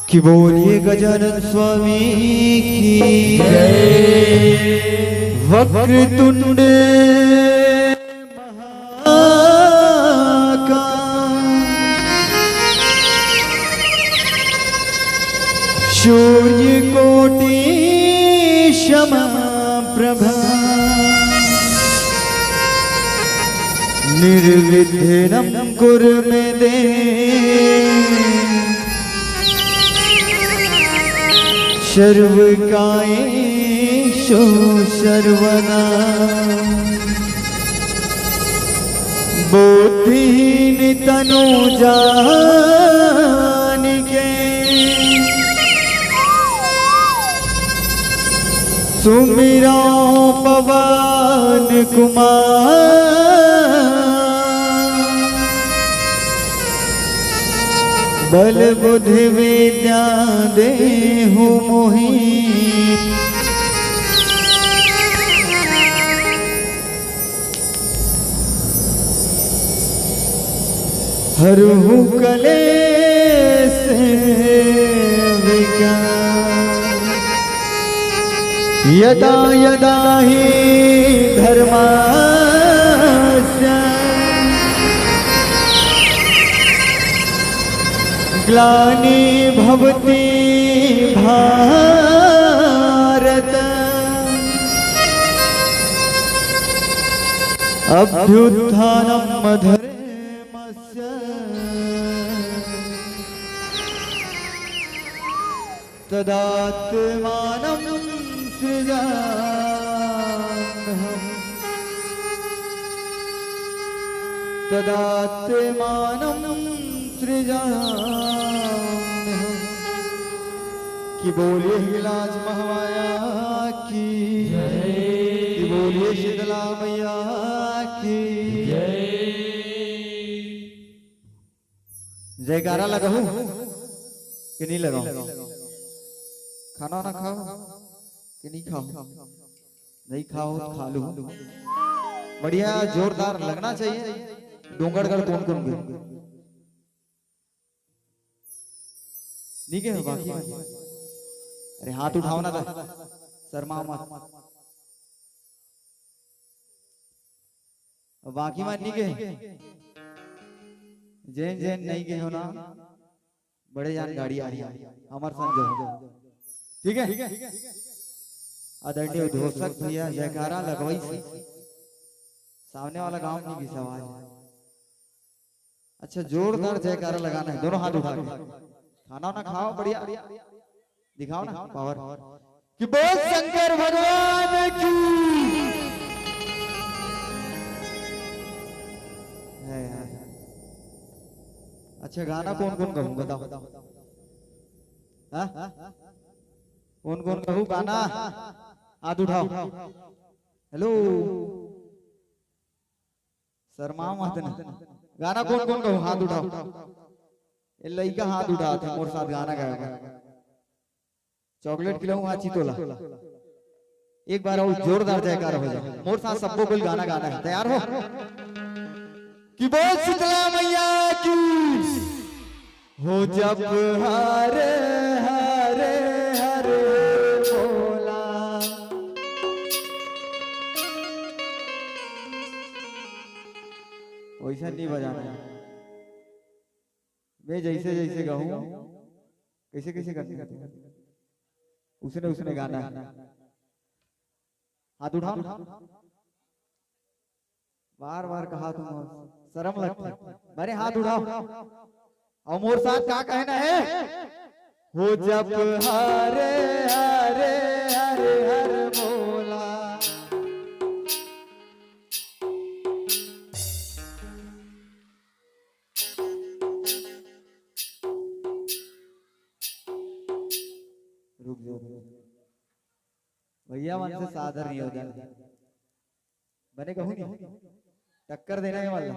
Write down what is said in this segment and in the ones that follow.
कि बोलिए गजानन स्वामी की जय। वक्रतुंड महाकाय सूर्यकोटि समप्रभा निर्विघ्नं कुरु मे देव सर्वकायेषु सर्वदा। बुद्धिहीन तनु जानिके सुमिरो पवन कुमार बल बुद्धि विद्या देहु मोहि हरहु कलेश विकार। यदा यदा हि धर्मस्य ग्लानि भवति भारत अभ्युत्थानं धर्मस्य तदात्मानं सृजाम्यहम् तदात्मानं सृजाम्यहम्। कि बोलिए हिलाज महामाया की जय। कि बोलिए शीतला मैया की जय। जयकारा लगाऊं कि नहीं लगाऊं? खाना ना खाओ कि नहीं खाओ? नहीं खाओ तो खा लो। बढ़िया जोरदार लगना चाहिए। डोंगरगढ़ कौन कौन गए? नहीं गए बाकी? अरे हाथ उठाओ ना था, शर्मा मत। बाकी मत नहीं गए? जैन जैन नहीं गए हो ना? बड़े जान गाड़ी आ रही है हमारे संग जो ठीक है। आदरणीय उद्घोषक भैया जयकारा लगवाई से सामने वाला गांव नहीं की आवाज। अच्छा जोरदार जयकारा लगाना है, दोनों हाथ उठा के। खाना ना खाओ, बढ़िया दिखाओ ना पावर। कि बोल शंकर भगवान की है यार। अच्छा गाना कौन कौन गाऊं बताओ? हाँ कौन कौन कहूँ गाना? हाथ उठाओ। हेलो शर्मा मत ना। गाना कौन कौन कहूँ? हाथ उठाओ। ये लड़का हाथ उठाते मोर साथ गाना गाएगा। चॉकलेट खिलाऊं आची तोला। एक बार और जोरदार जयकार हो जाए मोर साथ सबको कोई गाना गाना है। तैयार हो? कि बोल शीतला मैया की हो। जब हरे हरे हरे बोला वैसा नहीं बजाना है। मैं जैसे जैसे गाऊं कैसे कैसे करते उसने उसने गाना है। हाथ उठाओ। बार बार कहा तुम शर्म लगता है। मेरे हाथ उठाओ और मोर साथ क्या कहना है? हो जप हरे हरे हरे हर बोला। रुक जाओ भैया, मन से सादर नहीं होता, बने कहूँ नहीं, टक्कर देना है वाला।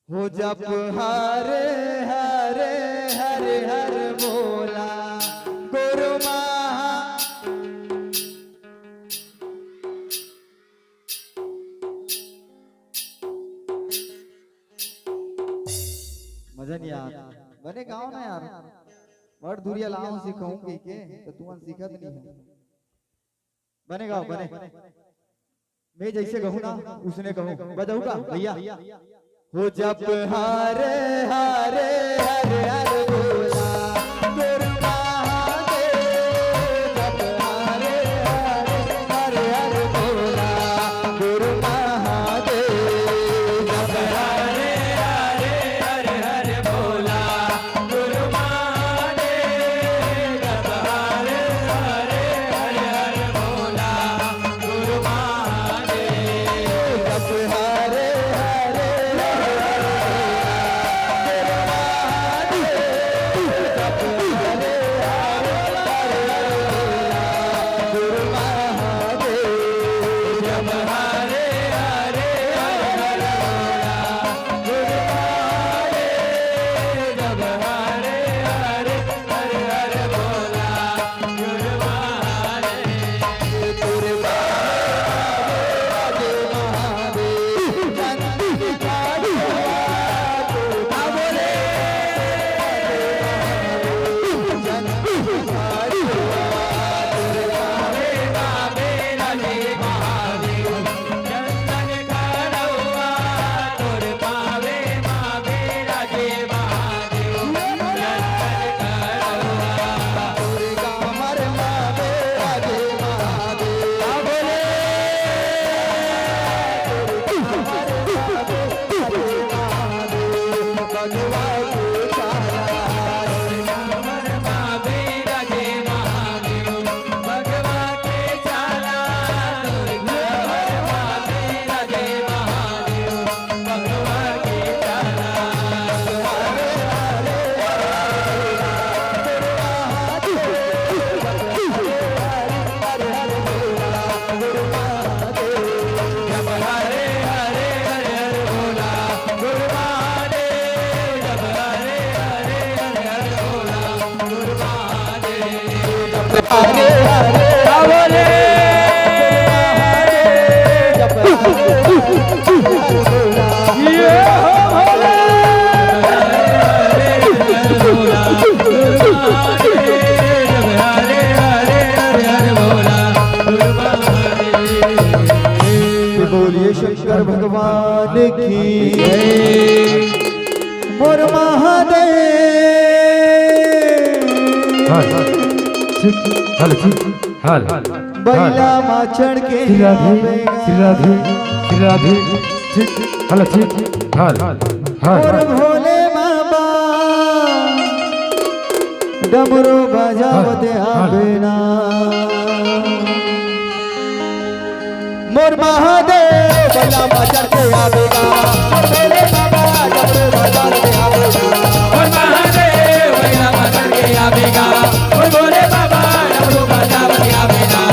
हो जप हरे हरे हरे हर बोला गुरु महा। मजा नहीं आया, बने गाँव ना यार, वर्ड दूरिया लाऊं सिखाऊं के तो तुम सीखत नहीं है। बने गाओ बने, मैं जैसे कहूँ ना उसने कहूँ, बजाऊ का भैया। हो जप हरे हरे हरे हरे बोला गुरु महादेव, जप हरे हरे हरे हरे बोला गुरु महादेव, जप हरे हरे हरे हरे बोला गुरु महादेव, जप हरे हरे हरे हरे बोला गुरु महादेव, जप हरे हरे हरे बोलिए शंकर भगवान की मोर महादेव। बैला मा चढ़ के और भोले बाबा डमरू बजावते आवेना मोर महादेव। बैला मा चढ़ के आवेगा भोले बाबा डमरू बजावते आवेगा मोर महादेव। बैला मा चढ़ के आवेगा भोले बाबा डमरू बजावते आवेगा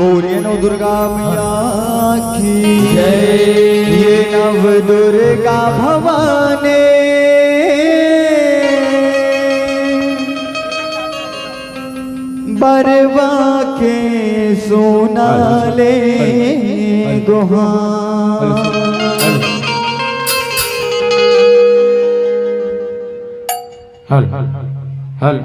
बोलिए नव दुर्गा मैया की जय। ये नव दुर्गा भवानी बरवा के सोना ले गुहार हल हल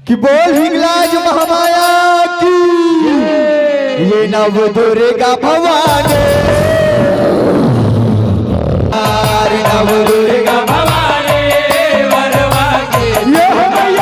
कि बोल हिंगलाज महामाया की ये नव दुर्गा भवानी नव दुर्गा भवानी बरवा के दुर्गा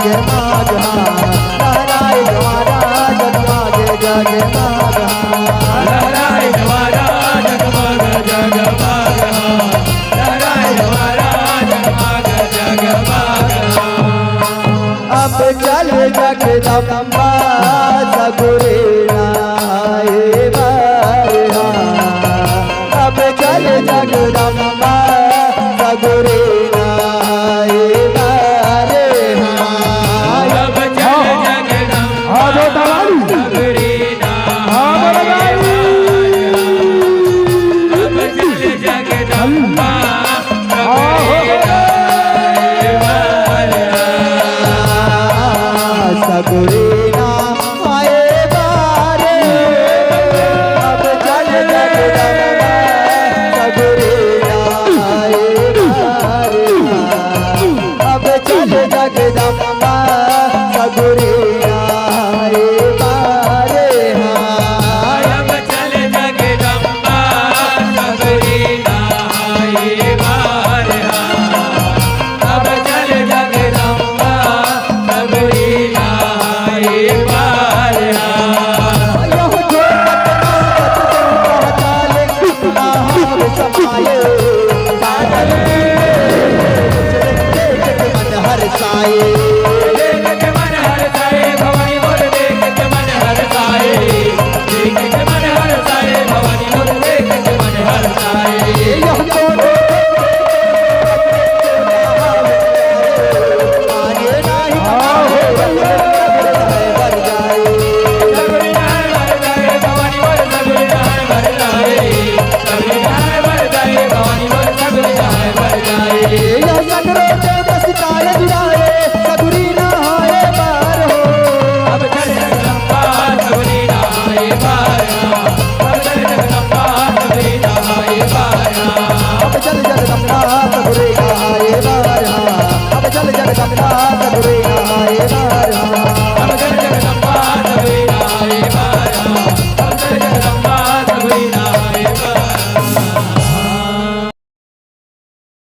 जागे माघा लहराए जवारा जगमागे जागे माघा लहराए जवारा जगमग जगमग लहराए जवारा जगमग जगमग अब चल जगदम्बा सगुरे नाए बारहा अब चल जगदम्बा सगुरे नाए बारहा अब चल जगदम्बा सगुरे नाए अब चल जगदम्बा सगुरे नाए बारे अब चल जगदम्बा सगुरे नाए बारे अब चल जगदम्बा सगुरे नाए बारे अब चल जगदम्बा सगुरे नाए बारहा अब चल जगदम्बा सगुरे नाए बारहा यह जो चाले कितना हम समाये सागर मन हर साए देख के मन हरसाए भवानी मोर देख के मन हरसाए देख के मन हरसाए भवानी मोर देख के मन हरसाए यह जो आगे नहीं बर जाए सगुरे नाय हरसाए भवानी मोर सगुरे नाय हरसाए सगुरे नाय हरसाए भवानी मोर सगुरे नाय हरसाए यह सगरो से बस काल जुड़ाए सगुरी नहाए बार हो अब चल जगदम्बा सगुरे नाय बारहा अब चल जगदम्बा सगुरे नाय बारहा अब चल जगदम्बा सगुरे नहाए बार अब चल जगदम्बा सगुरे